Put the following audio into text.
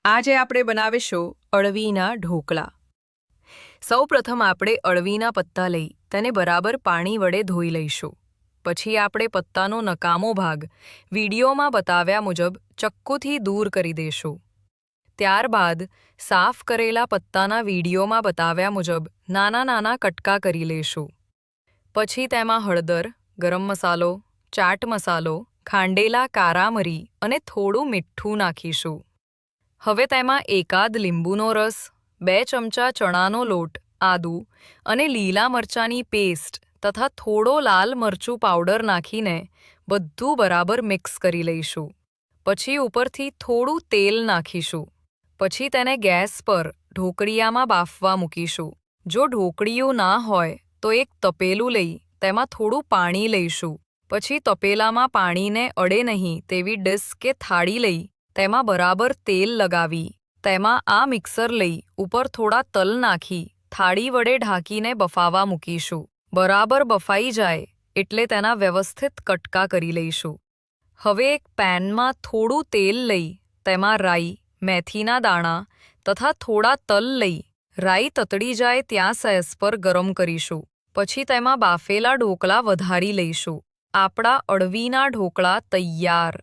આજે આપણે બનાવીશું અળવીના ઢોકળા। સૌપ્રથમ આપણે અળવીના પત્તા લઈ તેને બરાબર પાણી વડે ધોઈ લઈશું। પછી આપણે પત્તાનો નકામો ભાગ વિડીયોમાં બતાવ્યા મુજબ ચક્કુથી દૂર કરી દેશું। ત્યારબાદ સાફ કરેલા પત્તાના વિડીયોમાં બતાવ્યા મુજબ નાના નાના કટકા કરી લેશું। પછી તેમાં હળદર, ગરમ મસાલો, ચાટ મસાલો, ખાંડેલા કારા મરી અને થોડું મીઠું નાખીશું। હવે તેમાં એકાદ લીંબુનો રસ, 2 ચમચા ચણાનો લોટ, આદુ અને લીલા મરચાંની પેસ્ટ તથા થોડો લાલ મરચું પાવડર નાખીને બધું બરાબર મિક્સ કરી લઈશું। પછી ઉપરથી થોડું તેલ નાખીશું। પછી તેને ગેસ પર ઢોકળિયામાં બાફવા મૂકીશું। જો ઢોકળિયું ના હોય તો એક તપેલું લઈ તેમાં થોડું પાણી લઈશું। પછી તપેલામાં પાણીને અડે નહીં તેવી ડિશ કે થાળી લઈ તેમાં બરાબર તેલ લગાવી તેમાં આ મિક્સર લઈ ઉપર થોડા તલ નાખી થાળી વડે ઢાંકીને બફાવા મૂકીશું। બરાબર બફાઈ જાય એટલે તેના વ્યવસ્થિત કટકા કરી લઈશું। હવે એક પેનમાં થોડું તેલ લઈ તેમાં રાઈ, મેથીના દાણા તથા થોડા તલ લઈ રાઈ તતડી જાય ત્યાં સહેજ પર ગરમ કરીશું। પછી તેમાં બાફેલા ઢોકળા વધારી લઈશું। આપણા અળવીના ઢોકળા તૈયાર।